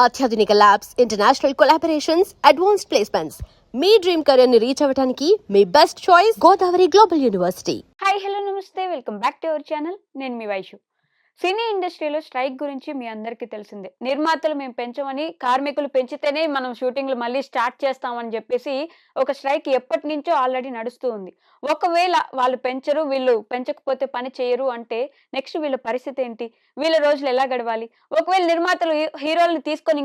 అత్యాధునిక labs, international collaborations, advanced placements. మీ dream career ని రీచ్ అవ్వడానికి మీ best choice Godavari global university. Hi hello నమస్తే welcome back to our channel. నేను మీ వైషు. సినీ ఇండస్ట్రీలో స్ట్రైక్ గురించి మీ అందరికీ తెలిసిందే. నిర్మాతలు మేము పెంచమని, కార్మికులు పెంచితేనే మనం షూటింగ్లు మళ్ళీ స్టార్ట్ చేస్తామని చెప్పేసి ఒక స్ట్రైక్ ఎప్పటి నుంచో ఆల్రెడీ నడుస్తూ ఉంది. ఒకవేళ వాళ్ళు పెంచరు, వీళ్ళు పెంచకపోతే పని చేయరు అంటే నెక్స్ట్ వీళ్ళ పరిస్థితి ఏంటి? వీళ్ళ రోజులు ఎలా గడవాలి? ఒకవేళ నిర్మాతలు హీరోలను తీసుకొని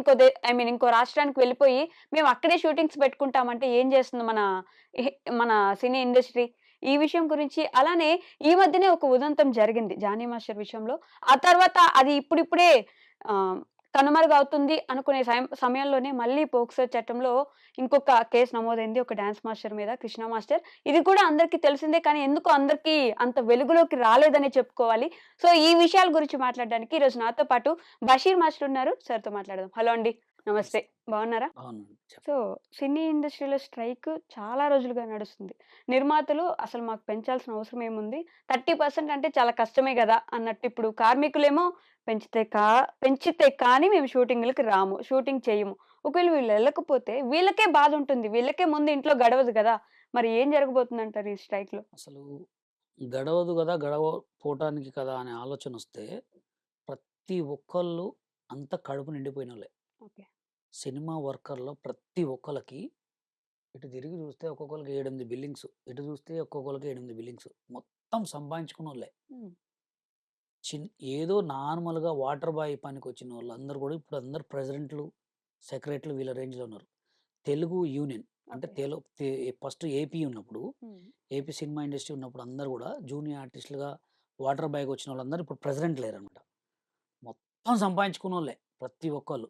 ఇంకో రాష్ట్రానికి వెళ్ళిపోయి మేము అక్కడే షూటింగ్స్ పెట్టుకుంటామంటే ఏం చేస్తుంది మన సినీ ఇండస్ట్రీ? ఈ విషయం గురించి అలానే ఈ మధ్యనే ఒక ఉదంతం జరిగింది 'జానీ మాస్టర్' విషయంలో. ఆ తర్వాత అది ఇప్పుడిప్పుడే ఆహ్, కనుమరుగవుతుంది అనుకునే సమయంలోనే మళ్ళీ పోక్సో చట్టంలో ఇంకొక కేసు నమోదైంది. ఒక డాన్స్ మాస్టర్ మీద, కృష్ణ మాస్టర్. ఇది కూడా అందరికీ తెలిసిందే, కానీ ఎందుకో అందరికీ అంత వెలుగులోకి రాలేదనే చెప్పుకోవాలి. సో, ఈ విషయాల గురించి మాట్లాడడానికి ఈరోజు నాతో పాటు బషీర్ మాస్టర్ ఉన్నారు. సార్‌తో మాట్లాడదాం. హలో అండి. నమస్తే. బాగున్నారా? అవునండి. సో, సినీ ఇండస్ట్రీలో స్ట్రైక్ చాలా రోజులుగా నడుస్తుంది. నిర్మాతలు అసలు మాకు పెంచాల్సిన అవసరం ఏముంది? 30% అంటే చాలా కష్టమే గదా! అన్నట్టు ఇప్పుడు కార్మికులేమో పెంచితే కానీ మేము షూటింగులకి రాము. షూటింగ్ చెయ్యము. ఒకవేళ వీళ్ళు ఎళ్ళకపోతే వీళ్ళకే బాధుంటుంది. వీళ్ళకే ముందు ఇంట్లో గడవదు గదా! మరి ఏం జరగబోతుందంటారు ఈ స్ట్రైక్‌లో? అసలు గడవదు గదా! పోవటానికి కదా! అనే ఆలోచనొస్తే ప్రతి ఒక్కళ్ళు అంతా కడుపు నిండిపోయినోళ్ళే. ఓకే. సినిమా వర్కర్‌లో ప్రతి ఒక్కళ్ళకి ఇటు తిరిగి చూస్తే ఒక్కొక్కళ్ళకి 7, 8 బిల్డింగ్స్. ఇటు చూస్తే ఒక్కొక్కళ్ళకి 7, 8 బిల్డింగ్స్. మొత్తం సంపాదించుకున్నోళ్ళే. హ్మ్. ఏదో నార్మల్‌గా వాటర్ బాయ్ పనికొచ్చినోళ్ళందరూ గూడా ఇప్పుడు అందరూ ప్రెసిడెంట్‌లు, సెక్రటరీలు వీళ్ళ రేంజ్‌లో ఉన్నారు. తెలుగు యూనియన్ అంటే ఓకే. ఫస్ట్ ఏపీ ఉన్నప్పుడు, హ్మ్. ఏపీ సినిమా ఇండస్ట్రీ ఉన్నప్పుడు అందరూ గూడా జూనియర్ ఆర్టిస్ట్‌లుగా వాటర్ బాయ్‌గా వచ్చినోళ్ళందరూ ఇప్పుడు ప్రెసిడెంట్ లేరనమాట. మొత్తం సంపాదించుకున్నోళ్ళే ప్రతి ఒక్కళ్ళు.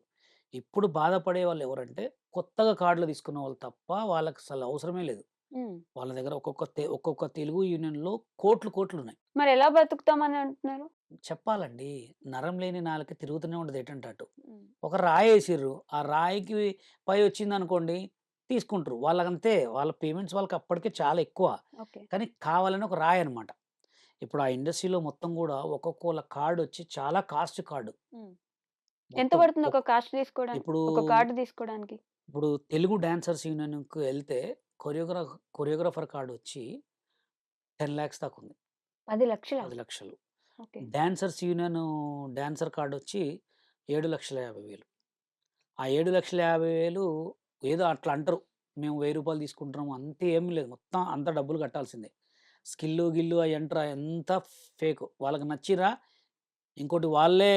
ఇప్పుడు బాధపడేవాళ్ళు ఎవరంటే కొత్తగా కార్డులు తీసుకున్న వాళ్ళు తప్ప వాళ్ళకసలు అవసరమే లేదు. హ్మ్. వాళ్ళ దగ్గర ఒక్కొక్క తెలుగు యూనియన్‌లో కోట్లున్నాయి. మరెలా బతుకుతామని అంటున్నారు? చెప్పాలండి. నరం లేని నాలుక తిరుగుతూనే ఉంటది ఎటంటే అటు. హ్మ్. ఒక రాయేసిర్రు. ఆ రాయికి పై వచ్చిందనుకోండి తీసుకుంటరు. వాళ్ళకంతే. వాళ్ళ పేమెంట్స్ వాళ్ళకి అప్పటికే చాలా ఎక్కువ. ఓకే. కానీ కావాలని ఒక రాయన్నమాట. ఇప్పుడు ఆ ఇండస్ట్రీలో మొత్తం గూడా ఒక్కొక్కళ్ళ కార్డొచ్చి చాలా కాస్ట్ కార్డ్. హ్మ్. ఎంత మొత్తం పడుతుంది ఒక కాస్ట్ తీసుకోవడానికి? ఇప్పుడు, ఒక కార్డ్ తీసుకోవడానికి? ఇప్పుడు తెలుగు డాన్సర్స్ యూనియన్‌కి ఎళ్తే కొరియోగ్రాఫర్ కార్డొచ్చి 10,00,000 దాకుంది. 10,00,000 10,00,000. ఓకే. డాన్సర్స్ యూనియన్ డాన్సర్ కార్డొచ్చి 7,50,000. ఆ 7,50,000 ఏదో అట్లా అంటరు. మేము రూ. 1000 తీసుకుంటున్నాము. అంతే ఏమి లేదు. మొత్తం అంతా డబ్బులు కట్టాల్సిందే. గిల్లు అయంటరా అంతా ఫేకు. వాళ్ళకి నచ్చిర్రా ఇంకోటి వాళ్ళే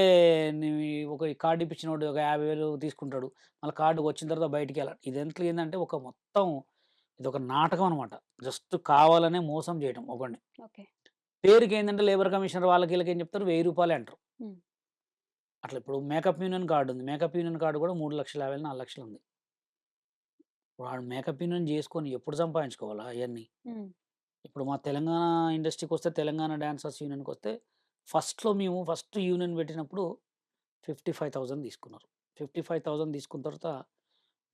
నీ ఒక కార్డ్ ఇప్పించినోడు ఒక 50,000 తీసుకుంటాడు. మళ్ళా కార్డ్ వచ్చిన తర్వాత బయటికెళ్ళ ఇదంతా ఏందంటే ఒక మొత్తం ఇదొక నాటకం అనమాట. జస్ట్ కావాలనే మోసం చేయటం ఒకడిని. ఓకే. పేరుకేందంటే లేబర్ కమిషనర్ వాళ్ళకి ఈళ్ళకి ఏం చెప్తారు? రూ. 1000 అంటారు. హ్మ్. అట్లా ఇప్పుడు మేకప్ యూనియన్ కార్డ్ ఉంది. మేకప్ యూనియన్ కార్డ్ కూడా 3,50,000, 4,00,000 ఉంది. వాడు మేకప్ యూనియన్ చేసుకొని ఎప్పుడు సంపాదించుకోవాలా అయన్నీ? హ్మ్. ఇప్పుడు మా తెలంగాణ ఇండస్ట్రీకొస్తే తెలంగాణ డాన్సర్స్ యూనియన్‌కొస్తే ఫస్ట్ యూనియన్ పెట్టినప్పుడు 55,000 తీసుకున్నారు. 55,000 తీసుకున్న తర్వాత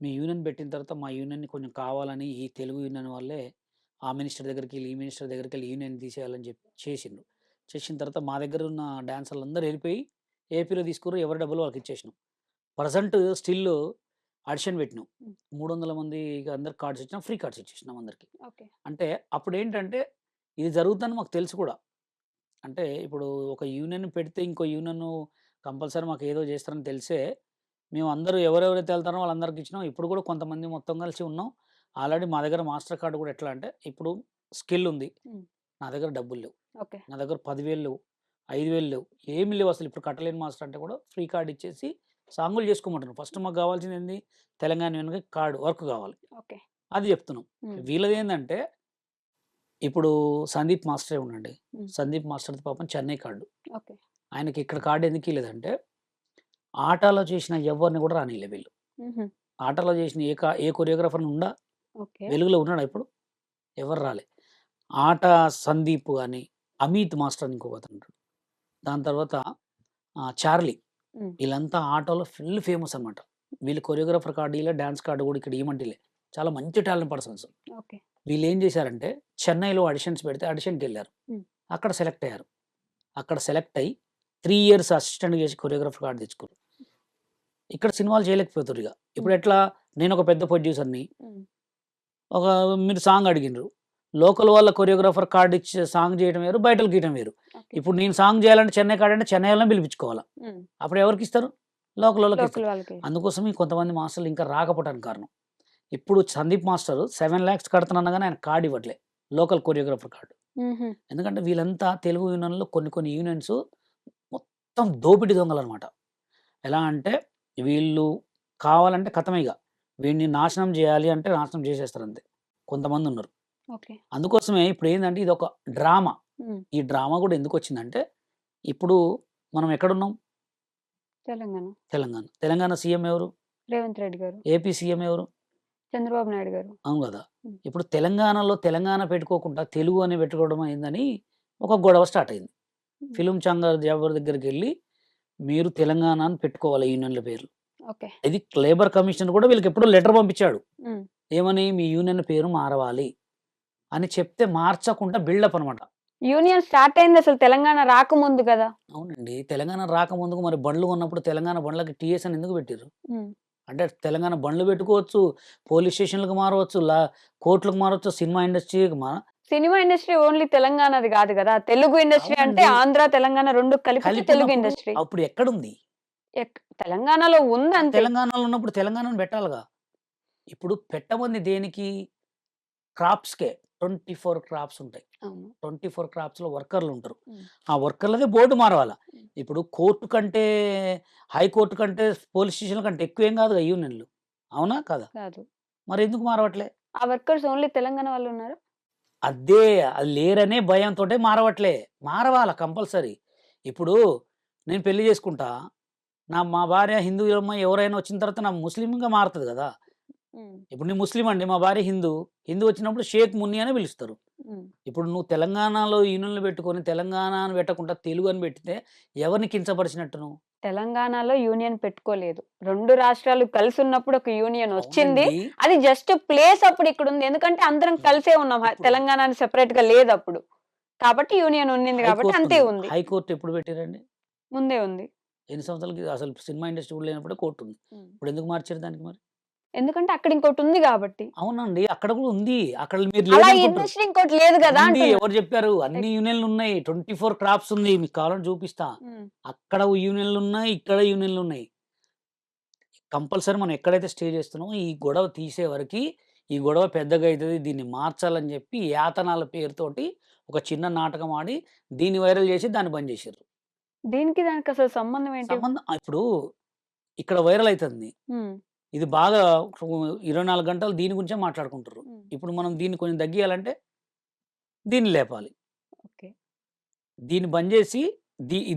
మీ యూనియన్ పెట్టిన తర్వాత మా యూనియన్‌ని కొంచెం కావాలని ఈ తెలుగు యూనియన్ వాళ్ళే ఆ మినిస్టర్ దగ్గరికెళ్ళి, ఈ మినిస్టర్ దగ్గరికెళ్ళి యూనియన్ తీసేయాలని చెప్పి చేసిండ్రు. చేసిన తర్వాత మా దగ్గర ఉన్న డాన్సర్లందరూ ఎళ్ళిపోయి ఏపీలో తీసుకుర్రు. ఎవరి డబ్బులు వాళ్ళకి ఇచ్చేసినాం. ప్రెజెంట్ స్టిల్ ఆడిషన్ పెట్టినాం. హ్మ్. 300 మందికి అందరికి కార్డ్స్ ఇచ్చినాం. ఫ్రీ కార్డ్స్ ఇచ్చేసినాం అందరికి. ఓకే. అంటే అప్పుడేంటంటే ఇది జరుగుద్దని మాకు తెలుసు కూడా. అంటే ఇప్పుడు ఒక యూనియన్ పెడితే ఇంకో యూనియన్ కంపల్సరీ మాకేదో చేస్తారని తెలిసే మేమందరూ ఎవరెవరైతే ఎళ్తారో వాళ్ళందరికి ఇచ్చినాం. ఇప్పుడు కూడా కొంతమంది మొత్తం కలిసి ఉన్నాం. ఆల్రెడీ మా దగ్గర మాస్టర్ కార్డ్ కూడా ఎట్లా అంటే ఇప్పుడు స్కిల్ ఉంది. హ్మ్. నా దగ్గర డబ్బులు లేవు. ఓకే. నా దగ్గర 10,000 లేవు. 5,000 లేవు. ఏమి లేవు అసలు. ఇప్పుడు కట్టలేని మాస్టర్ అంటే కూడా ఫ్రీ కార్డ్ ఇచ్చేసి సాంగులు చేసుకోమంటున్నారు. ఫస్ట్ మాకు కావాల్సిందేంది తెలంగాణ యూనియన్‌కి కార్డ్ వర్క్ కావాలి. ఓకే. అది చెప్తున్నాం. హ్మ్. వీళ్ళదేందంటే ఇప్పుడు సందీప్ మాస్టరే ఉండండి. హ్మ్. సందీప్ మాస్టర్‌ది పాపం చెన్నై కార్డు. ఓకే. ఆయనకి ఇక్కడ కార్డ్ ఎందుకు ఇయలేదంటే ఆటాలో చేసిన ఎవ్వరిని కూడా రానీయలే వీళ్ళు. హుహు. ఆటలో చేసిన ఏ కొరియోగ్రాఫర్‌ని ఓకే. వెలుగులో ఉన్నాడా ఇప్పుడు? ఎవరు రాలే. ఆట సందీప్ గాని, అమిత్ మాస్టర్ అని ఇంకొకతనుంటాడు. దాని తర్వాత చార్లీ. హ్మ్. వీళ్ళంతా ఆటోలో ఫుల్ ఫేమస్ అనమాట. వీళ్ళు కొరియోగ్రాఫర్ కార్డ్ ఇయలే, డాన్స్ కార్డ్ కూడా ఇక్కడ ఇయమంటే చాలా మంచి టాలెంట్ పర్సన్స్. ఓకే. వీళ్ళేం చేశారంటే చెన్నైలో ఆడిషన్స్ పెడితే ఆడిషన్‌కెళ్లారు. హ్మ్. అక్కడ సెలెక్ట్ అయ్యారు. అక్కడ సెలెక్ట్ అయ్యి 3 ఇయర్స్ అసిస్టెంట్‌గా చేసి కొరియోగ్రాఫర్ కార్డ్ తెచ్చుకున్నారు. ఇక్కడ సినిమాలు చేయలేకపోతుర్రు ఇక. ఇప్పుడు హ్మ్. ఎట్లా, నేను ఒక పెద్ద ప్రొడ్యూసర్‌ని. హ్మ్. ఒక మీరు సాంగ్ అడిగిండ్రు. లోకల్ వాళ్ళ కొరియోగ్రాఫర్ కార్డ్ ఇచ్చి సాంగ్ చేయడం వేరు, బయటోళ్ళకి గీయడం వేరు. ఓకే. ఇప్పుడు నేను సాంగ్ చేయాలంటే చెన్నై కార్డ్ అంటే చెన్నై వాళ్ళనే పిలిపించుకోవాలా. హ్మ్. అప్పుడు ఎవరికిస్తారు? లోకలోళ్ళకి లోకల్ ఇస్తారు. వాళ్ళకి. అందుకోసం ఈ కొంతమంది మాస్టర్‌లు ఇంకా రాకపోవడానికి కారణం. ఇప్పుడు సందీప్ మాస్టర్ 7,00,000 కడతాననగానే ఆయన కార్డ్ ఇవ్వట్లే. Local choreographer card. హుహు. ఎందుకంటే వీళ్ళంతా తెలుగు యూనియన్‌లో కొన్ని యూనియన్స్ మొత్తం దోపిడీ దొంగలనమాట. ఎలా అంటే వీళ్ళు కావాలంటే ఖతమే ఇగ. వీడిని నాశనం జేయాలి అంటే నాశనం జేసేస్తారంతే. కొంతమందున్నారు. ఓకే. అందుకోసమే ఇప్పుడేందంటే ఇదొక డ్రామా. హ్మ్. ఈ డ్రామా గూడా ఎందుకొచ్చిందంటే, ఇప్పుడు మనం ఎక్కడున్నాం? తెలంగాణ. తెలంగాణ. తెలంగాణ సీఎం ఎవరు? రేవంత్ రెడ్డి గారు. ఏపీ సీఎం ఎవరు? చంద్రబాబు నాయుడు గారు. అవును గదా! హ్మ్. ఇప్పుడు తెలంగాణలో తెలంగాణ పెట్టుకోకుండా తెలుగు అని పెట్టుకోవడం అయిందని ఒక గొడవ స్టార్ట్ అయింది. హ్మ్. ఫిల్మ్ ఛాంబర్ ఎవరి దగ్గరికెళ్ళి మీరు తెలంగాణ అని పెట్టుకోవాలి యూనియన్‌ల పేర్లు. ఓకే. ఇది లేబర్ కమిషనర్ గూడా వీళ్ళకెప్పుడో లెటర్ పంపించాడు. హ్మ్. ఏమని? మీ యూనియన్ పేరు మారవాలి అని చెప్తే మార్చకుండా బిల్డప్ అనమాట. యూనియన్ స్టార్ట్ అయింది అసలు తెలంగాణ రాకముందు గదా! అవునండి. తెలంగాణ రాకముందుకు మరి బండ్లు కొన్నప్పుడు తెలంగాణ బండ్లకి టీఎస్ అని ఎందుకు పెట్టిర్రు? హ్మ్. అంటే తెలంగాణ బండ్లు పెట్టుకోవచ్చు, పోలీస్ స్టేషన్‌లకు మారవచ్చు, కోర్ట్‌లకు మారవచ్చు, సినిమా ఇండస్ట్రీకి సినిమా ఇండస్ట్రీ ఓన్లీ తెలంగాణది గాదు గదా! తెలుగు ఇండస్ట్రీ అంటే అవునండి. ఆంధ్ర, తెలంగాణ 2 కలిపితే తెలుగు కలిపినప్పుడు ఇండస్ట్రీ. అప్పుడు ఎక్కడుంది? తెలంగాణలో ఉందంతే. తెలంగాణలో ఉన్నప్పుడు తెలంగాణను పెట్టాలిగా. ఇప్పుడు పెట్టమంది దేనికి? క్రాప్స్‌కే. 24 క్రాప్స్ ఉంటాయి. అవును. 24 క్రాప్స్‌లో వర్కర్‌లుంటరు. హ్మ్. ఆ వర్కర్‌లదే బోర్డ్ మారవాల. హ్మ్. ఇప్పుడు కోర్ట్ కంటే, హైకోర్ట్ కంటే, పోలీస్ స్టేషన్‌ల కంటే ఎక్కువేం గాదుగా యూనియన్‌లు. అవునా? కాదా? కాదు. మరెందుకు మారవట్లే? ఆ వర్కర్స్ ఓన్లీ తెలంగాణ వాళ్ళున్నారా? అదే. అది లేరనే భయంతోటే మారవట్లే. మారవాల కంపల్సరీ. ఇప్పుడు నేను పెళ్లి చేసుకుంటా. మా భార్య హిందువులమ్మ ఎవరైనా వచ్చిన తర్వాత నా ముస్లింగా మారతది గదా! హ్మ్. ఇప్పుడు నేను ముస్లిం అండి. మా భార్య హిందూ. హిందూ వచ్చినప్పుడు షేక్ మున్ని అనే పిలుస్తారు. హ్మ్. ఇప్పుడు నువ్వు తెలంగాణలో యూనియన్‌లు పెట్టుకొని తెలంగాణ అని పెట్టకుండా తెలుగు అని పెట్టితే ఎవరిని కించపరిచినట్టు నువ్వు? తెలంగాణలో యూనియన్ పెట్టుకోలేదు. 2 రాష్ట్రాలు కలిసున్నప్పుడు ఒక యూనియన్ ఒచ్చింది. అవునండి. అది జస్ట్ ప్లేస్ అప్పుడు ఇక్కడుంది. ఎందుకంటే అందరం హ్మ్. కలిసే ఉన్నాం. ఇప్పుడు తెలంగాణ అని సెపరేట్‌గా లేదప్పుడు. కాబట్టి యూనియన్ ఉన్నింది కాబట్టి హైకోర్ట్ అంతే ఉంది. ఉంది. హైకోర్ట్ ఎప్పుడు పెట్టిరండి? ముందే ఉంది. ఎన్ని సంవత్సరాలకి అసలు సినిమా ఇండస్ట్రీ కూడా లేనప్పుడే కోర్ట్ ఉంది. హ్మ్. ఇప్పుడెందుకు మార్చారు దానికి మరి? ఎందుకంటే అక్కడ ఇంకోటుంది గాబట్టి. అవునండి. అక్కడ కూడా ఉంది. అక్కడ మీరు అలా లేదనుకుంటారు. ఇండస్ట్రీ ఇంకోటి లేదు గదా! ఉంది. అంటున్నా. ఎవరు చెప్పారు? అన్ని యూనియన్‌లున్నాయి. 24 క్రాప్స్ ఉంది. మీకు కావాలంటే చూపిస్తా. హ్మ్. అక్కడ యూనియన్‌లున్నాయి. ఇక్కడ యూనియన్‌లున్నాయి. కంపల్సరీ మనం ఎక్కడైతే స్టే చేస్తున్నామో ఈ గొడవ తీసే వరకి ఈ గొడవ పెద్దగా అయితది. దీన్ని మార్చాలని చెప్పి యాతనాల పేరుతోటి ఒక చిన్న నాటకం ఆడి దీన్ని వైరల్ చేసి దాన్ని బంద్ చేసిర్రు. దీనికి దానికసలు సంబంధం ఏంటి? ఇప్పుడు ఇక్కడ వైరల్ అయితుంది. హ్మ్. ఇది బాగా 24 గంటలు దీని గురించే మాట్లాడుకుంటుర్రు. హ్మ్. ఇప్పుడు మనం దీన్ని కొంచెం తగ్గియాలంటే దీన్ని లేపాలి. ఓకే. దీన్ని బంద్ చేసి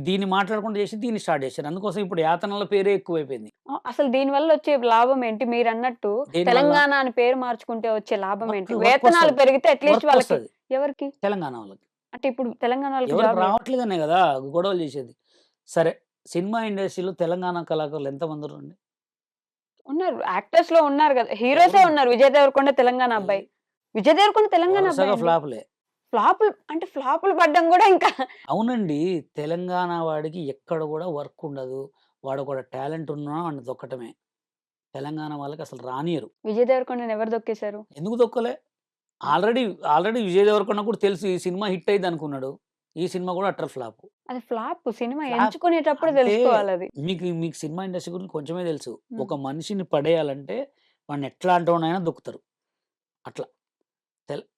దీన్ని మాట్లాడకుండా చేసి దీన్ని స్టార్ట్ చేశారు. అందుకోసం ఇప్పుడు యాతనల పేరే ఎక్కువైపోయింది. అసలు దీనివల్ల వచ్చే లాభం ఏంటి? మీరన్నట్టు దేనివల్ల? తెలంగాణ అని పేరు మార్చుకుంటే వచ్చే లాభం ఏంటి? వర్క్ వేతనాలు వస్తది. పెరిగితే అట్‌లీస్ట్ వర్క్ వాళ్ళకి వస్తది. ఎవరికి? తెలంగాణ వాళ్ళకి. అంటే ఇప్పుడు తెలంగాణ వాళ్ళకి ఎవరికి జాబ్‌లు రావట్లేదనే గదా! గొడవలు చేసేది. సరే, సినిమా ఇండస్ట్రీలో తెలంగాణ కళాకారులు ఎంతమందుండ్రండి? ఉన్నారు. యాక్టర్స్‌లో ఉన్నారు గదా! హీరోసే ఎవరున్నారు? ఉన్నారు. 'విజయ్ దేవరకొండ' తెలంగాణ ఏ అబ్బాయి. 'విజయ్ దేవరకొండ' తెలంగాణ అబ్బాయే వరుసగా అండి. ఫ్లాపులే. ఫ్లాపులు పడ్డం గూడా ఇంకా అవునండి. తెలంగాణ వాడికి ఎక్కడ గూడా వర్క్ ఉండదు. వాడొక టాలెంట్ ఉన్నా వాడిని తొక్కటమే. తెలంగాణ వాళ్ళకి అసలు రానియరు. 'విజయ్ దేవరకొండ'ని ఎవరు దొక్కేసారు? ఎందుకు తొక్కలే? హ్మ్. ఆల్రెడీ విజయ్ దేవరకొండ కూడా తెలుసు ఈ సినిమా హిట్ అయిద్దనుకున్నాడు. ఈ సినిమా గూడా అట్టర్ ఫ్లాపు. అది ఫ్లాప్. సినిమా ఫ్లాప్ ఎంచుకునేటప్పుడు అంటే తెలుసుకోవాలది. మీకు సినిమా ఇండస్ట్రీ గురించి కొంచెమే తెలుసు. హ్మ్. ఒక మనిషిని పడేయాలంటే వాడిని ఎట్లాంటోడినైనా దొక్కుతారు. అట్లా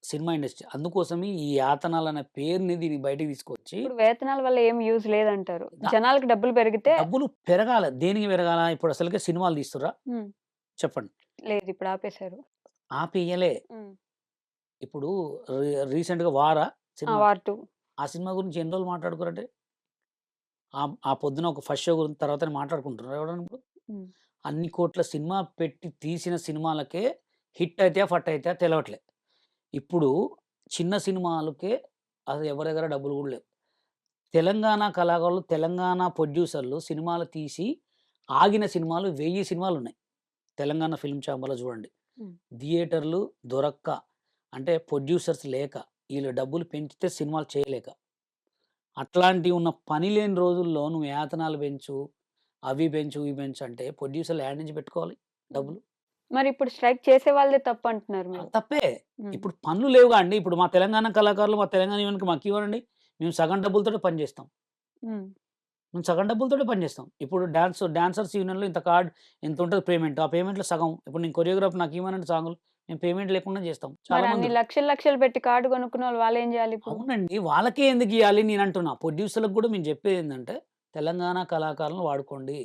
సినిమా ఇండస్ట్రీ. అందుకోసమే ఈ యాతనలనే పేరుని దీన్ని బయటికి తీసుకొచ్చి ఇప్పుడు వేతనాల వల్ల ఏం యూజ్ లేదంటారు. ద జనాలకి డబ్బులు పెరిగితే డబ్బులు పెరగాల. దేనికి పెరగాల? ఇప్పుడు అసలుకే సినిమాలు తీస్తుర్రా? హ్మ్. చెప్పండి. లేదు ఇప్పుడు ఆపేశారు. ఆపేయలే. హ్మ్. ఇప్పుడు రీసెంట్‌గా 'వారా' ఆ! సినిమా. 'వార్ 2' ఆ సినిమా గురించి ఎన్ని రోజులు మాట్లాడుకుర్రంటే ఆ పొద్దున ఒక ఫస్ట్ షో గురించి తర్వాతనే మాట్లాడుకుంటున్నారా ఎవడన్నా ఇప్పుడు? హ్మ్. అన్ని కోట్ల సినిమా పెట్టి తీసిన సినిమాలకే హిట్ అయితాయా? ఫట్ అయితాయా? తెలవట్లే. ఇప్పుడు చిన్న సినిమాలకే అసలు ఎవరి దగ్గర డబ్బులు గూడా లేవు. తెలంగాణ కళాకారులు, తెలంగాణ ప్రొడ్యూసర్‌లు సినిమాలు తీసి ఆగిన సినిమాలు 1000 సినిమాలున్నాయి. తెలంగాణ ఫిల్మ్ ఛాంబర్‌లో చూడండి. హ్మ్. థియేటర్‌లు దొరక్క, అంటే ప్రొడ్యూసర్స్ లేక, ఈళ్ళు డబ్బులు పెంచితే సినిమాలు చేయలేక. అట్లాంటివి ఉన్న పని లేని రోజుల్లో నువ్వు యాతనాలు పెంచు, అవి పెంచు, ఇవి పెంచు అంటే ప్రొడ్యూసర్‌లు యాడ నుంచి పెట్టుకోవాలి డబ్బులు? మరి ఇప్పుడు స్ట్రైక్ చేసే వాళ్ళదే తప్పంటున్నారు మీరు. తప్పే. హ్మ్. ఇప్పుడు పనులు లేవుగా అండి. ఇప్పుడు మా తెలంగాణ కళాకారులు, మా తెలంగాణ యూనియన్‌కి మాకివ్వరండి. మేము సగం డబ్బులతోటే పని చేస్తాం. హ్మ్. మేము సగం డబ్బులతోటే పని చేస్తాం. ఇప్పుడు డాన్సర్స్ యూనియన్‌లో ఇంతుంటది పేమెంట్. ఆ పేమెంట్‌లో సగం ఇప్పుడు నేను కొరియోగ్రాఫర్ నాకివ్వనండి సాంగులు. మేము పేమెంట్ లేకుండా చేస్తాం. చాలా మరి అన్ని మందులు. లక్షలు లక్షలు పెట్టి కార్డ్ కొనుక్కున్నోళ్ళు వాళ్ళేం జేయాలిప్పుడు? అవునండి. వాళ్ళకే ఎందుకియ్యాలి నేనంటున్నా. ప్రొడ్యూసర్‌లకు గూడా మేము చెప్పేదేందంటే, తెలంగాణ కళాకారులను వాడుకోండి.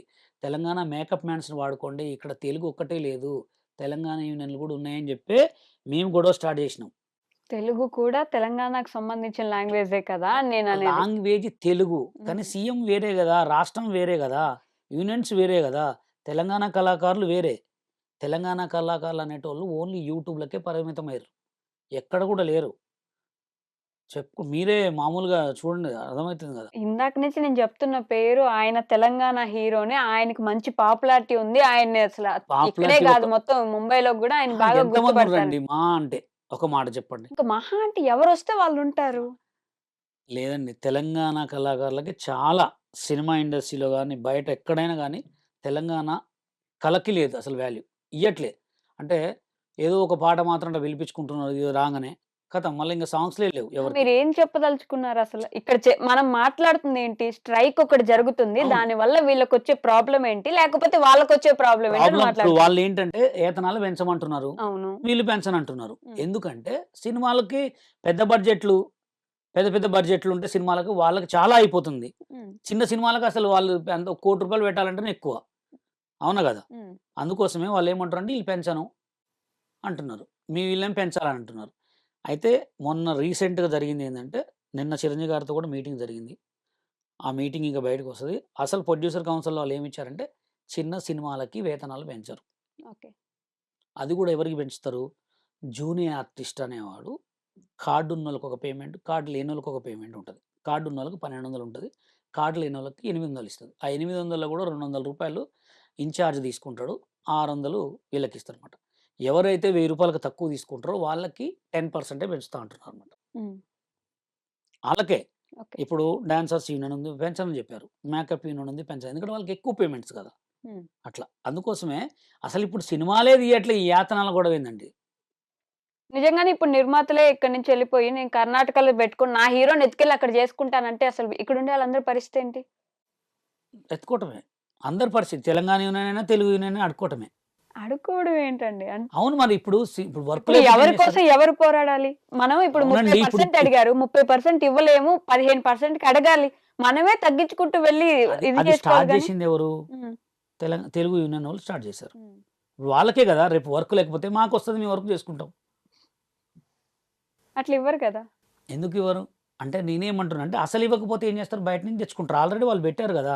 తెలంగాణ మేకప్ మ్యాన్స్‌ని వాడుకోండి. ఇక్కడ తెలుగు ఒక్కటే లేదు. తెలంగాణ యూనియన్‌లు గూడా ఉన్నాయని జెప్పే మేము గొడవ స్టార్ట్ జేసినాం. తెలుగు కూడా తెలంగాణకు సంబంధించిన లాంగ్వేజే కదా! అని నేననేది. లాంగ్వేజ్ తెలుగు. కానీ హ్మ్. సీఎం వేరే గదా! రాష్ట్రం వేరే గదా! యూనియన్స్ వేరే గదా! తెలంగాణ కళాకారులు వేరే. తెలంగాణ కళాకారులు అనేటోళ్ళు ఓన్లీ యూట్యూబ్‌లకే పరిమితమయ్యిర్రు. ఎక్కడ గూడా లేరు. మీరే మామూలుగా చూడండి అర్థమైతుంది గదా! ఇందాక నుంచి నేను జెప్తున్న పేరు ఆయన తెలంగాణ హీరోనే. ఆయనకి మంచి పాపులారిటీ ఉంది. ఆయన్ని అసల ఇక్కడే పాపులారిటీ గాదు ఒక మొత్తం ముంబైలో గూడా ఆయన అహా! బాగా గుర్తుపడతారు. ఎంతమందుర్రండి మహా అంటే? ఒక మాట చెప్పండి. ఇంక మహా అంటే ఎవరొస్తే వాళ్ళుంటారు. లేదండి. తెలంగాణ కళాకారులకి చాలా సినిమా ఇండస్ట్రీలో గాని, బయట ఎక్కడైనా గాని తెలంగాణ కళకి లేదు అసలు వాల్యూ. ఇయ్యట్లే. అంటే ఏదో ఒక పాట మాత్రం అట్లా పిలిపించుకుంటున్నారు ఇది రాంగానే. ఖతం మళ్ళీ ఇంక సాంగ్స్‌లే లేవు ఎవరికీ. మీరేం చెప్పదలుచుకున్నారసల? ఇక్కడ మనం మాట్లాడుతుందేంటి? స్ట్రైక్ ఒకటి జరుగుతుంది. అవును. దానివల్ల వీళ్ళకొచ్చే ప్రాబ్లమ్ ఏంటి? లేకపోతే వాళ్ళకొచ్చే ప్రాబ్లమ్ ఏంటి అని ప్రాబ్లమ్ ఇప్పుడు మాట్లాడుతున్నాం. వాళ్ళేంటంటే ఏతనాలు పెంచమంటున్నారు. అవును. వీళ్ళు పెంచనంటున్నారు. హ్మ్. ఎందుకంటే సినిమాలకి పెద్ద బడ్జెట్‌లు, పెద్ద పెద్ద బడ్జెట్‌లుంటే సినిమాలకు వాళ్ళకి చాలా అయిపోతుంది. హ్మ్. చిన్న సినిమాలకు అసలు వాళ్ళు ఎంత రూ. 1,00,00,000 పెట్టాలంటేనే ఎక్కువ. అవునా గదా! హ్మ్. అందుకోసమే వాళ్ళేమంటారంటే ఈళ్ళు పెంచను అంటున్నారు. వీళ్ళేమో పెంచాలంటున్నారు. అయితే మొన్న రీసెంట్‌గా జరిగిందేందంటే, నిన్న చిరంజీవి గారితో కూడా మీటింగ్ జరిగింది. ఆ మీటింగ్ ఇంక బయటకొస్తది. అసలు ప్రొడ్యూసర్ కౌన్సిల్‌లో వాళ్ళేమిచ్చారంటే, చిన్న సినిమాలకి వేతనాలు పెంచరు. ఓకే. అది గూడా ఎవరికి పెంచుతారు? జూనియర్ ఆర్టిస్ట్ అనేవాడు కార్డున్నోళ్ళకి ఒక పేమెంట్, కార్డ్ లేనోళ్ళకి ఒక పేమెంట్ ఉంటది. కార్డున్నోళ్ళకి 1,200 ఉంటది. కార్డ్ లేనోళ్ళకి 800 ఇస్తది. ఆ 800లో గూడా రూ. 200 ఇన్‌చార్జ్ తీసుకుంటాడు. 600 వీళ్ళకిస్తారనమాట. ఎవరైతే రూ. 1000కి తక్కువ తీసుకుంటారో వాళ్ళకి 10% పెంచుతా అంటున్నారనమాట. హ్మ్. ఆళ్ళకే. ఓకే. ఇప్పుడు డాన్సర్స్ యూనియన్ ఉంది పెంచనని చెప్పారు. మేకప్ యూనియన్ ఉంది పెంచను. ఎందుకంటే వాళ్ళకి ఎక్కువ పేమెంట్స్ కదా! హ్మ్. అట్లా. అందుకోసమే అసలిప్పుడు సినిమాలే తీయట్లే ఈ యాతనాల గొడవేందండి? నిజంగానే ఇప్పుడు నిర్మాతలే ఇక్కడి నుంచి ఎళ్ళిపోయి నేను కర్ణాటకలో బెట్టుకొని నా హీరోని ఎత్తుకెళ్ళి అక్కడ జేసుకుంటానంటే అసలు ఇక్కడుండే వాళ్ళందరి పరిస్థితేంటి? ఎత్తుకోవటమే. అందరి పరిస్థితి తెలంగాణ యూనియన్ అయినా, తెలుగు యూనియన్ అయినా అడుక్కోవటమే. అడుక్కోవడం ఏంటండి? అవును మరి ఇప్పుడు వర్క్ ఇప్పుడు లేకపోతే ఏం ఎవరి చేస్తారు? కోసం ఎవరు పోరాడాలి? మనం ఇప్పుడు అవునండి. ఇప్పుడు 30% అడిగారు. 30% ఇవ్వలేము. 15%కి అడగాలి. మనమే తగ్గించుకుంటూ వెళ్లి అది ఇది అది చేసుకోవాలి స్టార్ట్ గానీ జేసిందెవరు? హ్మ్. తెలుగు యూనియన్ వోళ్ళు స్టార్ట్ జేశారు. హ్మ్. వాళ్ళకే గదా! రేపు వర్క్ లేకపోతే మాకొస్తది మేము వర్క్ జేసుకుంటాం. అట్లా ఇవ్వరు కదా! ఎందుకివ్వరు? అంటే నేనేమంటున్నా అంటే అసలివ్వకపోతే ఏం జేస్తారు? బయట నుంచి తెచ్చుకుంటారు. ఆల్రెడీ వాళ్ళు పెట్టారు గదా!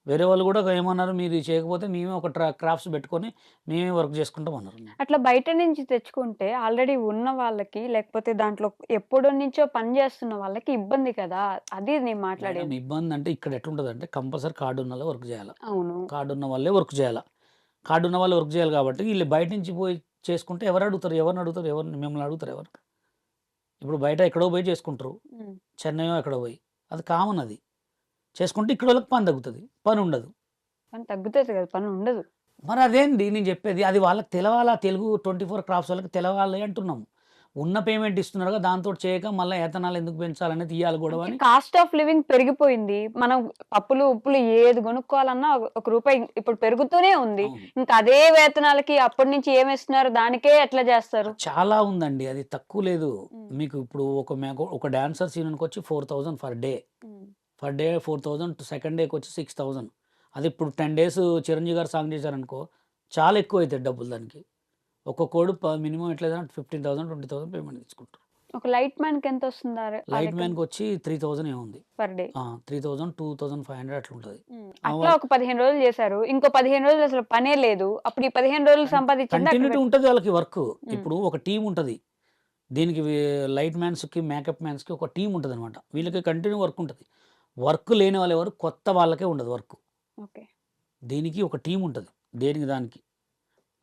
వేరే వాళ్ళు గూడా ఏమన్నారు? మీరు ఇది చేయకపోతే మేమే ఒక క్రాఫ్ట్స్ పెట్టుకొని మేమే వర్క్ జేసుకుంటాం అన్నారు. అట్లా బయట నుంచి తెచ్చుకుంటే ఆల్రెడీ ఉన్న వాళ్ళకి లేకపోతే దాంట్లో ఎప్పటినుంచో పని చేస్తున్న వాళ్ళకి ఇబ్బంది కదా! అది నేను మేడం మాట్లాడేది. ఇబ్బందంటే ఇక్కడ ఎట్లుంటదంటే కంపల్సరీ కార్డున్నోళ్ళే వర్క్ జేయాల. అవును. కార్డున్న వాళ్ళే వర్క్ జేయాల. కార్డున్న వాళ్ళు వర్క్ జేయాలి గాబట్టి ఈళ్ళు బయట నుంచి పోయి చేసుకుంటే ఎవరడుగుతారు? ఎవరినడుగుతారు? మిమ్మల్ని అడుగుతారా ఎవరు? ఇప్పుడు బయట ఎక్కడో పోయి చేసుకుంటారు. హ్మ్. చెన్నైయో ఎక్కడో పోయి. అది కామన్ అది. చేసుకుంటే ఇక్కడోళ్ళకి పని తగ్గుతది. పనుండదు. పని తగ్గుతది కదా! పని ఉండదు. మరి అదేంది నేను చెప్పేది. అది వాళ్ళకి తెలవాలా తెలుగు 24 క్రాఫ్ట్స్ వాళ్ళకి తెలవాలి అంటున్నాం. ఉన్న పేమెంట్ ఇస్తున్నారుగా దాంతోటి చేయక మళ్ళా ఏతనాలు ఎందుకు పెంచాలని తీయాలి గొడవ అంటే అని కాస్ట్ ఆఫ్ లివింగ్ పెరిగిపోయింది. మనం పప్పులు, ఉప్పులు ఏది కొనుక్కోవాలన్నా ఒక రూపాయి ఇప్పుడు పెరుగుతూనే ఉంది. అవును. ఇంకా అదే వేతనాలకి అప్పటి నుంచి ఏమిస్తున్నారు దానికే ఎట్లా చేస్తారు? చాలా ఉందండి. అది తక్కువ లేదు. హ్మ్. మీకు ఇప్పుడు ఒక డాన్సర్స్ యూనియన్‌కొచ్చి 4,000 పర్ డే. హ్మ్. పర్ డే 4,000 సెకండ్ డేకొచ్చి 6,000 అది ఇప్పుడు 10 డేస్ చిరంజీవి గారు సాంగ్ చేశారనుకో చాలా ఎక్కువైతాయి డబ్బులు దానికి. ఒక్కొక్కోడు మినిమమ్ ఎట్లా లేదన్నా 15,000, 20,000 పేమెంట్ తీసుకుంటారు. ఒక లైట్ మ్యాన్‌కి ఎంతొస్తుంది ఆ లైట్ లెక్కన? మ్యాన్‌కొచ్చి 3,000 ఏమో ఉంది. Per day. 3,000, 2,500 అట్లుంటది. హ్మ్. ఆ! అట్లా ఒక 15 రోజులు చేశారు. ఇంకో 15 రోజులు అసలు పనే లేదు. అప్పుడు ఈ 15 రోజులు సంపాదించింది అక్కడ కంటిన్యూటీ ఉంటది వాళ్ళకి వర్క్. హ్మ్. ఇప్పుడు ఒక టీమ్ ఉంటది. దీనికి లైట్ మ్యాన్స్‌కి, మేకప్ మ్యాన్స్‌కి ఒక టీమ్ ఉంటదనమాట. వీళ్ళకి కంటిన్యూ వర్క్ ఉంటది. వర్క్ లేని వాళ్ళెవరు కొత్త వాళ్ళకే ఉండదు వర్క్. ఓకే. దీనికి ఒక టీమ్ ఉంటది. దేనికి దానికి.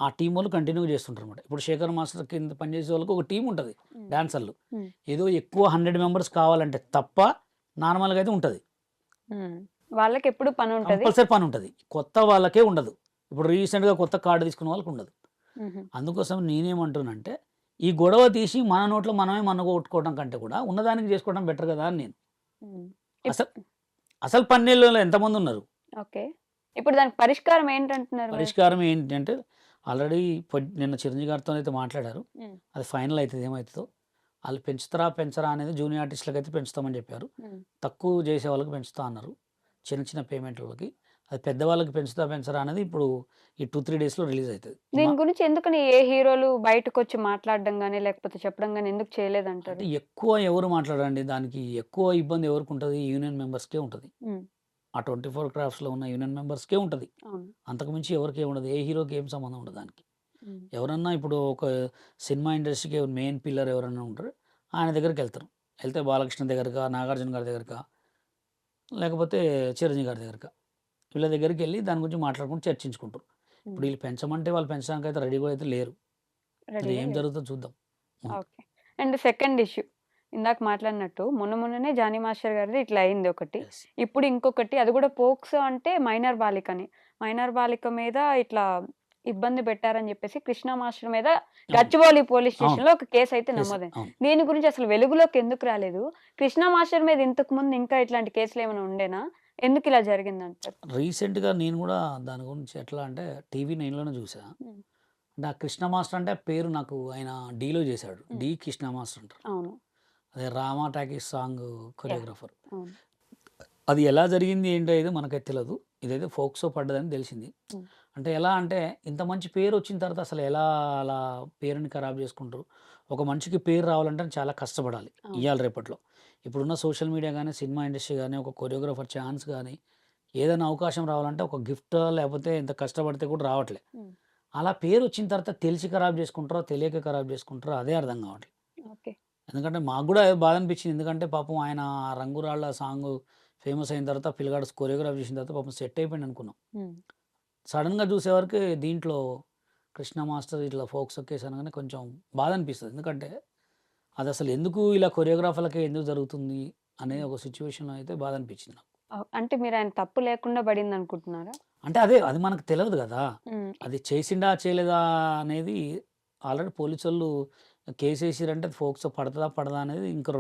ఆ టీమ్ వోళ్ళు కంటిన్యూ‌గా చేస్తుంటారనమాట. ఇప్పుడు 'శేఖర్ మాస్టర్' కింద పనిచేసే వాళ్ళకి ఒక టీమ్ ఉంటది. హ్మ్. డాన్సర్లు. హ్మ్. ఏదో ఎక్కువ 100 మెంబర్స్ కావాలంటే తప్ప నార్మల్‌గా అయితే ఉంటది. హ్మ్. వాళ్ళకెప్పుడు పనుంటది. కంపల్సరీ పనుంటది. కొత్త వాళ్ళకే ఉండదు. ఇప్పుడు రీసెంట్‌గా కొత్త కార్డ్ తీసుకున్న వాళ్ళకి ఉండదు. హుహు. అందుకోసం నేనేమంటున్నానంటే, ఈ గొడవ తీసి మన నోట్లో మనమే మన్నగొట్టుకోవడం కంటే కూడా ఉన్నదానికి చేసుకోవడం బెటర్ కదా అని నేను. హ్మ్. అసలు అసలు పన్నీళ్ళలో ఎంతమందున్నారు? ఓకే. ఇప్పుడు దానికి పరిష్కారం ఏంటంటున్నారు మరి? పరిష్కారం ఏంటంటే ఆల్రెడీ నిన్న చిరంజీవి గారితోనైతే మాట్లాడారు. హ్మ్. అది ఫైనల్ అయితది ఏమైతదో. ఆళ్ళు పెంచుతారా, పెంచరా అనేది జూనియర్ ఆర్టిస్ట్‌లకైతే పెంచుతామని చెప్పారు. హ్మ్. తక్కువ చేసే వాళ్ళకి పెంచుతా అన్నారు. చిన్న చిన్న పేమెంట్‌లకి. అది పెద్దవాళ్ళకి పెంచుతా, పెంచరా అనేది ఇప్పుడు ఈ 2, 3 డేస్‌లో రిలీజ్ అయితది. దీని గురించి ఎందుకని ఏ హీరోలు బయటకొచ్చి మాట్లాడడం గాని, లేకపోతే చెప్పడం గాని ఎందుకు చేయలేదంటారు? అంటే ఎక్కువ ఎవరు మాట్లాడరండి. దానికి ఎక్కువ ఇబ్బంది ఎవరికుంటది? యూనియన్ మెంబర్స్‌కే ఉంటది. హ్మ్. ఆ 24 క్రాఫ్ట్స్‌లో ఉన్న యూనియన్ మెంబర్స్‌కే ఉంటది. అవును. అంతకు మించి ఎవరికేం ఉండదు. ఏ హీరోకి ఏం సంబంధం ఉండదు దానికి. హ్మ్. ఎవరన్నా ఇప్పుడు ఒక సినిమా ఇండస్ట్రీకి మెయిన్ పిల్లర్ ఎవరైనా ఉంటారో ఆయన దగ్గరికెళ్తారు. ఎళ్తే బాలకృష్ణ దగ్గరకా, నాగార్జున గారి దగ్గరకా, లేకపోతే చిరంజీవి గారి దగ్గరకా. వీళ్ళ దగ్గరికెళ్ళి దాని గురించి మాట్లాడుకొని చర్చించుకుంటారు. ఇప్పుడు హ్మ్. వీళ్ళు పెంచమంటే వాళ్ళు పెంచడానికైతే రెడీ కూడా అయితే లేరు. మరి రెడీగా ఏం లేరు. జరుగుతుందో చూద్దాం. ముందు. ఓకే. అండ్ సెకండ్ ఇష్యూ ఇందాక మాట్లాడినట్టు మొన్ననే జానీ మాస్టర్ గారిది ఇట్లా అయింది ఒకటి. యెస్. ఇప్పుడు ఇంకొకటి అది కూడా పోక్సో అంటే మైనర్ బాలికని. మైనర్ బాలిక మీద ఇట్లా ఇబ్బంది పెట్టారని చెప్పేసి కృష్ణ మాస్టర్ మీద అవును. గచ్చిబౌలి పోలీస్ అవును. స్టేషన్‌లో ఒక కేస్ అయితే కేసు. నమోదైంది. అవును. దీని గురించి అసలు వెలుగులోకి ఎందుకు రాలేదు? కృష్ణ మాస్టర్ మీద ఇంతకు ముందు ఇంకా ఇట్లాంటి కేసులు ఏమైనా ఉండేనా? ఎందుకు ఇలా జరిగిందంటారు? రీసెంట్‌గా నేను గూడా దాని గురించి ఎట్లా అంటే టీవీ నైన్‌లోనే చూసా. హ్మ్. అంటే ఆ కృష్ణ మాస్టర్ అంటే పేరు నాకు ఆయన 'డీ'లో చేశాడు. హ్మ్. 'డి కృష్ణ మాస్టర్' అంటారు. అవును. అదే 'Rama talkies' song yeah! Choreographer. అవును. అది ఎలా జరిగింది ఏంటో ఏదో మనకైతే తెలవదు. ఇదైతే ఫోక్సో పడ్డదని తెలిసింది. హ్మ్. అంటే ఎలా అంటే ఇంత మంచి పేరొచ్చిన తర్వాత అసలు ఎలా అలా పేరుని ఖరాబ్ చేసుకుంటారు? ఒక మనిషికి పేరు రావాలంటే చాలా కష్టపడాలి అవును. ఇయ్యాల రేపట్లో. ఇప్పుడున్న సోషల్ మీడియా గాని, సినిమా ఇండస్ట్రీ గాని, ఒక కొరియోగ్రాఫర్ ఛాన్స్ గాని, ఏదైనా అవకాశం రావాలంటే ఒక గిఫ్టో లేకపోతే ఎంత కష్టపడితే కూడా రావట్లే. హ్మ్. అలా పేరొచ్చిన తర్వాత తెలిసి ఖరాబ్ చేసుకుంటారో, తెలియక ఖరాబ్ చేసుకుంటారో అదే అర్థం కావట్లే. ఓకే. ఎందుకంటే మాకు గూడా బాధ అనిపించింది. ఎందుకంటే పాపం ఆయన ఆ 'రంగురాళ్ళ' సాంగు ఫేమస్ అయిన తర్వాత పిల్లగాడు కొరియోగ్రాఫ్ చేసిన తర్వాత పాపం సెట్ అయిపోయిండనుకున్నాం. హ్మ్. సడెన్‌గా చూసేవరకు దీంట్లో 'కృష్ణ మాస్టర్' ఇట్లా ఫోక్సో కేస్ అనగానే కొంచెం బాధ అనిపిస్తది. ఎందుకంటే అదసలు ఎందుకు ఇలా కొరియోగ్రాఫర్‌లకే ఎందుకు జరుగుతుంది అనే హ్మ్. ఒక సిట్యుయేషన్‌లో అయితే బాధ అనిపించింది నాకు. అంటే మీరాయన తప్పు లేకుండా పడిందనుకుంటున్నారా? అంటే అదే అది మనకు తెలవదు గదా! హ్మ్. అది చేసిండా చేయలేదా అనేది ఆల్రెడీ పోలీసోళ్ళు కేసేసిర్రంటే అది ఫోక్సో పడతదా పడదా అనేది ఇంకా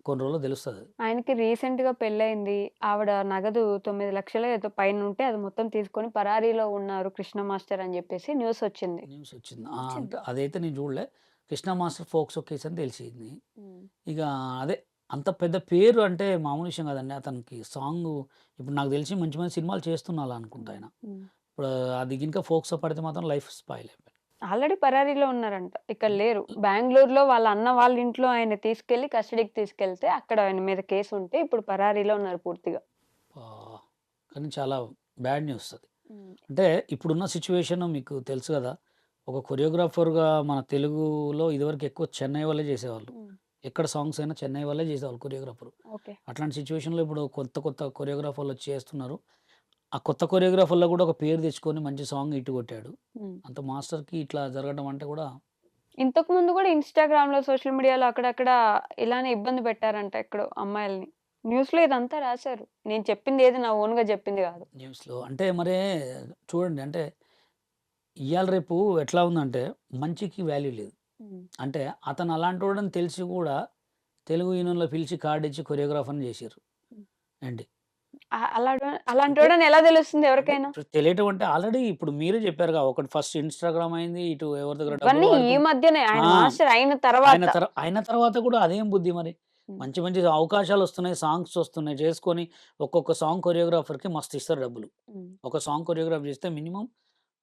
కొన్ని రోజుల్లో తెలుస్తదది. ఆయనకి రీసెంట్‌గా పెళ్లయింది. ఆవిడ నగదు 9,00,000 ఏదో పైనుంటే అది మొత్తం తీసుకొని పరారీలో ఉన్నారు కృష్ణ మాస్టర్ అని జెప్పేసి న్యూసొచ్చింది. న్యూసొచ్చింది. వచ్చింది. అంటే అదైతే నేను చూడలే. 'కృష్ణ మాస్టర్' ఫోక్సో కేస్ అని తెలిసింది. హ్మ్. ఇక అదే అంత పెద్ద పేరు అంటే మామూలు విషయం కాదండి. అతనికి సాంగు ఇప్పుడు నాకు తెలిసి మంచి మంచి సినిమాలు చేస్తున్నాలా అనుకుంటా హ్మ్. ఆయన. హ్మ్. ఇప్పుడు అది గినుక ఫోక్సో పడితే మాత్రం లైఫ్ స్పాయిల్ అయిపోయింది. ఆల్రెడీ పరారీలో ఉన్నారంట. ఇక్కడ హ్మ్. లేరు. బెంగుళూరులో వాళ్ళ అన్న వాళ్ళ ఇంట్లో ఆయన తీసుకెళ్ళి కస్టడీకి తీసుకెళ్తే అక్కడ ఆయన మీద కేసుంటే ఇప్పుడు పరారీలో ఉన్నారు పూర్తిగా. ఆహ్, కానీ చాలా బ్యాడ్ న్యూస్ అది. హ్మ్. అంటే ఇప్పుడున్న సిట్యుయేషన్ మీకు తెలుసు గదా! ఒక కొరియోగ్రాఫర్‌గా మన తెలుగులో ఇదివరకు ఎక్కువ చెన్నై వాళ్ళే చేసేవాళ్ళు. హ్మ్. ఎక్కడ సాంగ్స్ అయినా చెన్నై వాళ్ళే చేసేవాళ్ళు కొరియోగ్రాఫర్. ఓకే. అట్లాంటి సిట్యుయేషన్‌లో ఇప్పుడు కొత్త కొత్త కొరియోగ్రాఫర్‌లొచ్చి చేస్తున్నారు. ఆ కొత్త కొరియోగ్రాఫర్‌లో గూడా ఒక పేరు తెచ్చుకొని మంచి సాంగ్ హిట్ కొట్టాడు. హ్మ్. అంత మాస్టర్‌కి ఇట్లా జరగడం అంటే గూడా ఇంతకు ముందు గూడా ఇన్‌స్టాగ్రామ్‌లో, సోషల్ మీడియాలో అక్కడక్కడ ఇలానే ఇబ్బంది పెట్టారంట ఎక్కడో అమ్మాయిల్ని. న్యూస్‌లో ఇదంతా రాసారు. నేను చెప్పింది ఏది నా ఓన్‌గా చెప్పింది గాదు. న్యూస్‌లో అంటే మరే చూడండి అంటే ఇయాల రేపు ఎట్లా ఉందంటే మంచికి వాల్యూ లేదు. హ్మ్. అంటే అతను అలాంటోడని తెలిసి గూడా తెలుగు యూనియన్‌లో పిలిచి కార్డిచ్చి కొరియోగ్రాఫర్‌ని జేసిర్రు. హ్మ్. ఏంటి అంటే అలాంటోడని ఎలా తెలుస్తుంది అంటే ఎవరికైనా? ఇప్పుడు తెలియటం అంటే ఆల్రెడీ ఇప్పుడు మీరే చెప్పారుగా ఒకటి ఫస్ట్ ఇన్‌స్టాగ్రామ్ అయింది. ఇటు ఎవరి దగ్గర డబ్బులు ఇవన్నీ ఈ వాడుకుంటూ మధ్యనే ఆయన ఆ! మాస్టర్ అయిన తర్వాత. అయిన తర్వాత కూడా అదేం బుద్ధి మరి. హ్మ్. మంచి మంచి అవకాశాలొస్తున్నాయి. సాంగ్స్ వస్తున్నాయి. చేసుకొని ఒక్కొక్క సాంగ్ కొరియోగ్రాఫర్‌కి మస్తు ఇస్తారు డబ్బులు. హ్మ్. ఒక సాంగ్ కొరియోగ్రాఫ్ చేస్తే మినిమమ్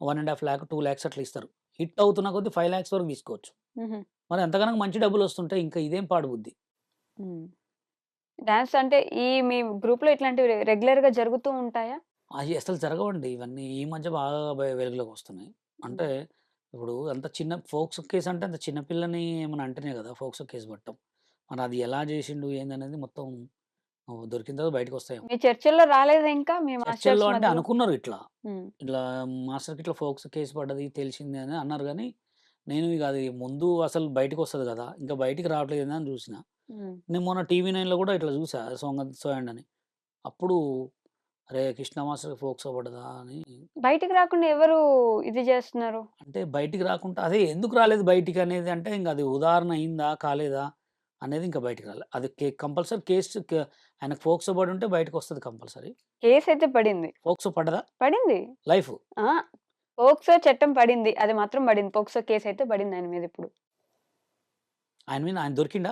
1,50,000 2 లాక్స్ అట్లా ఇస్తారు. హిట్ అవుతున్న కొద్దీ 5 లాక్స్ వరకు తీసుకోవచ్చు. హుహు. మరి అంతగనం మంచి డబ్బులొస్తుంటే ఇంకా ఇదేం పాడు బుద్ధి. హ్మ్. డాన్స్ అంటే మీ గ్రూప్‌లో ఇట్లాంటివి రెగ్యులర్‌గా జరుగుతూ ఉంటాయా? అయి అసలు జరగవండి. ఇవన్నీ ఈ మధ్య బాగా వెలుగులోకొస్తున్నాయి. అంటే హ్మ్. ఇప్పుడు అంత చిన్న ఫోక్సో కేస్ అంటే అంత చిన్న పిల్లని ఏమన్నా అంటేనే కదా! ఫోక్సో కేస్ పడటం. మరి అది ఎలా చేసిండు ఏందనేది మొత్తం దొరికిన తర్వాత బయటకొస్తాయేమో. మీ చర్చల్లో రాలేదా ఇంకా మీ చర్చల్లో మాస్టర్స్ అంటే మధ్యలో? అనుకున్నారు ఇట్లా. హ్మ్. ఇట్లా మాస్టర్‌కి ఇట్లా ఫోక్సో కేస్ పడ్డది తెలిసింది అని అన్నారు గానీ, నేను ఇగ అది ముందు అసలు బయటికొస్తది కదా! ఇంకా బయటికి రావట్లేదు అని చూసిన. హ్మ్. నేను మొన్న టీవీ నైన్‌లో కూడా ఇట్లా చూసా. సో అండ్ అని. అప్పుడు అరే! 'కృష్ణ మాస్టర్‌కి ఫోక్సో పడదా' అని. బయటికి రాకుండా ఎవరు ఇది చేస్తున్నారు? అంటే బయటికి రాకుండా అదే ఎందుకు రాలేదు బయటికనేది అంటే ఇంక అది ఉదాహరణ అయిందా? కాలేదా? అనేది ఇంకా బయటికి రాలే. అది కంపల్సరీ ఆయనకు ఫోక్సో పడుంటే బయటకొస్తది కంపల్సరీ. కేసయితే పడింది. ఫోక్సో పడదా? పడింది. లైఫు. ఆ! పోక్సో చట్టం పడింది. అది మాత్రం పడింది. పోక్సో కేసయితే పడింది ఆయన మీద ఇప్పుడు. ఆయన దొరికిండా?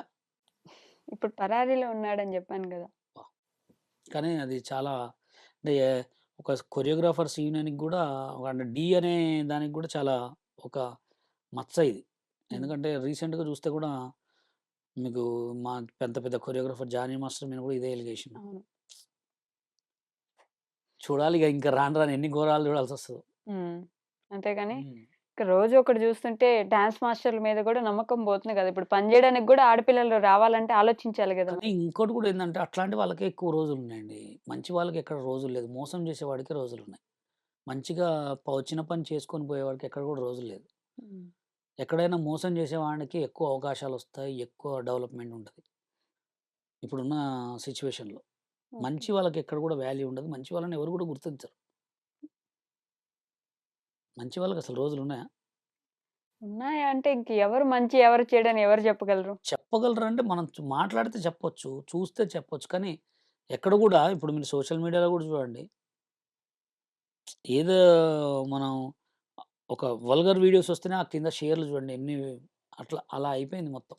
ఇప్పుడు పరారీలో ఉన్నాడని జెప్పాను గదా! కానీ అది చాలా అంటే ఒక కొరియోగ్రాఫర్స్ యూనియన్‌కి గూడా అంటే 'ఢీ' అనే దానికి గూడా చాలా ఒక మచ్చ ఇది. హ్మ్. ఎందుకంటే రీసెంట్‌గా చూస్తే గూడా మీకు మా పెద్ద పెద్ద కొరియోగ్రాఫర్ 'జానీ మాస్టర్' మీద గూడా ఇదే ఎలిగేషన్. అవును. చూడాలిగ ఇంకా రాను రాను ఎన్ని ఘోరాలు చూడాల్సొస్తదో. హ్మ్. అంతేగాని హ్మ్. ఇక రోజు ఒకటి జూస్తుంటే డాన్స్ మాస్టర్‌ల మీద గూడా నమ్మకం పోతుంది గదా! ఇప్పుడు పని జేయడానికి గూడా ఆడపిల్లలు రావాలంటే ఆలోచించాలి గదా! కానీ మరి. ఇంకోటి గూడా ఏందంటే అట్లాంటి వాళ్ళకే ఎక్కువ రోజులున్నాయండి. మంచి వాళ్ళకి ఎక్కడ రోజులు లేదు. మోసం చేసేవాడికే రోజులున్నాయి. మంచిగా వచ్చిన పని చేసుకొని పోయేవాడికి ఎక్కడ గూడా రోజులు లేదు. హ్మ్. ఎక్కడైనా మోసం చేసేవాడికి ఎక్కువ అవకాశాలొస్తాయి. ఎక్కువ డెవలప్‌మెంట్ ఉంటది. ఇప్పుడున్న సిట్యుయేషన్‌లో. ఓకే. మంచి వాళ్ళకి ఎక్కడ గూడా వాల్యూ ఉండదు. మంచి వాళ్ళని ఎవరు గూడా గుర్తించరు. మంచి వాళ్ళకి అసలు రోజులున్నాయా? ఉన్నాయా అంటే ఇంక ఎవరు మంచి, ఎవరు చెడని ఎవరు జెప్పగలరు? చెప్పగలరంటే మనం మాట్లాడితే చెప్పొచ్చు. చూస్తే చెప్పొచ్చు. కానీ ఎక్కడ గూడా ఇప్పుడు మీరు సోషల్ మీడియాలో గూడా చూడండి. ఏదో మనం ఒక వల్గర్ వీడియోస్ వస్తేనే ఆ కింద షేర్‌లు చూడండి అలా అయిపోయింది మొత్తం.